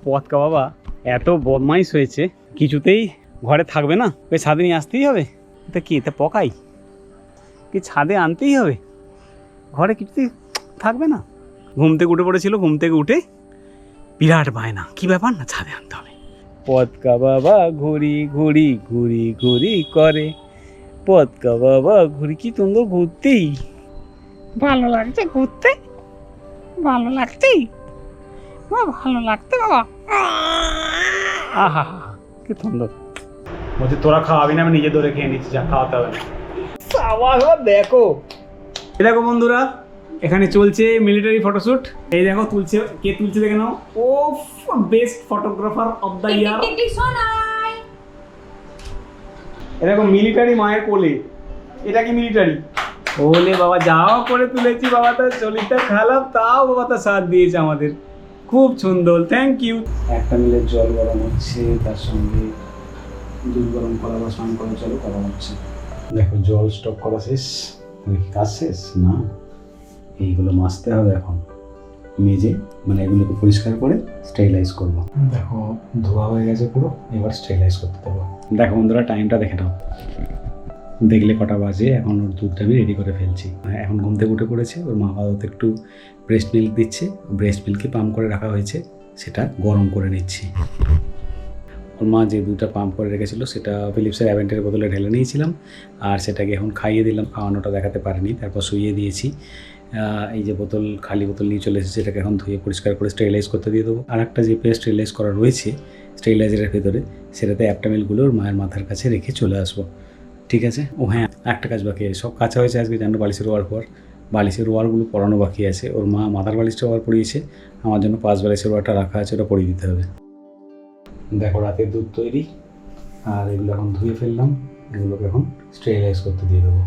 পথকা বাবা এত বদমাইশ হয়েছে, কিছুতেই ঘরে থাকবে না, ওই ছাদে নিয়ে আসতেই হবে। এটা কি, এটা পকাই কি, ছাদে আনতেই হবে, ঘরে কিছুতেই থাকবে না। ঘুম থেকে উঠে পড়েছিল, ঘুম থেকে উঠে বিরাট বায়না, কি ব্যাপার না, ছাদে আনতে হবে। পথকা বাবা ঘুরি ঘুরি ঘুরি ঘুরি করে, পথকা বাবা ঘুরি, কি সুন্দর ঘুরতেই, ভালো লাগছে ঘুরতে, ভালো লাগছে, ভালো লাগছে বাবা। আহা কি সুন্দর। বলছি তোরা খাওয়াবি না, আমি নিজে ধরে খেয়ে নিচ্ছি, যা খাওয়াতে হবে না। দেখো, এই দেখো বন্ধুরা, এখানে চলছে মিলিটারি ফটোশুট। এই দেখো তুলছে, কে তুলছে দেখে নাও। ও best photographer of the year. এরকম মিলিটারি মায়ের কোলে, এটা কি মিলিটারি? ওলে বাবা, যাও করে তুলেছি বাবা, তার শরীরটা খারাপ, তাও বাবা তার সাথ দিয়েছে আমাদের, খুব সুন্দর, থ্যাংক ইউ। একটা মিলের জল গরম হচ্ছে, তার সঙ্গে দুধ গরম করা বা স্নান করার জলও গরম হচ্ছে। দেখো জল স্টক করা শেষ, কাজ শেষ না, এইগুলো মাজতে হবে এখন, মেজে মানে এগুলোকে পরিষ্কার করে স্টেরিলাইজ করবো। দেখো ধোয়া হয়ে গেছে পুরো, এবার স্টেরিলাইজ করতে দেবো। দেখো বন্ধুরা, টাইমটা দেখে নাও, দেখলে কটা বাজে। এখন ওর দুধটা আমি রেডি করে ফেলছি। এখন ঘুম থেকে উঠে পড়েছে, ওর মা বাবা একটু ব্রেস্ট মিল্ক দিচ্ছে, ব্রেস্ট মিল্কই পাম্প করে রাখা হয়েছে, সেটা গরম করে নিচ্ছি। ওর মা যে দুধটা পাম্প করে রেখেছিলো সেটা ফিলিপসের অ্যাভেন্টের বোতলে ঢেলে নিয়েছিলাম, আর সেটাকে এখন খাইয়ে দিলাম। খাওয়ানোটা দেখাতে পারিনি, তারপর শুইয়ে দিয়েছি। এই যে বোতল, খালি বোতল নিয়ে চলে এসেছে, এটাকে এখন ধুয়ে পরিষ্কার করে স্টেরিলাইজ করতে দিয়ে দেবো। আর একটা যে পেস্ট স্টেরিলাইজ করা রয়েছে স্টেরিলাইজারের ভেতরে, সেটাতে অ্যাপটামিলগুলো ওর মায়ের মাথার কাছে রেখে চলে আসবো। ঠিক আছে। ও হ্যাঁ, একটা কাজ বাকি আছে, সব কাছে হয়েছে আজকে, জানো বালিশের ওয়ার পর, বালিশের ওয়ারগুলো পরানো বাকি আছে। ওর মা মাথার বালিশটা ওয়ার পরিয়েছে, আমার জন্য 5 বালিশের ওয়ারটা রাখা আছে, ওটা পরিয়ে দিতে হবে। দেখো রাতের দুধ তৈরি, আর এগুলো এখন ধুয়ে ফেললাম, এগুলোকে এখন স্টেরিলাইজ করতে দিয়ে দেবো।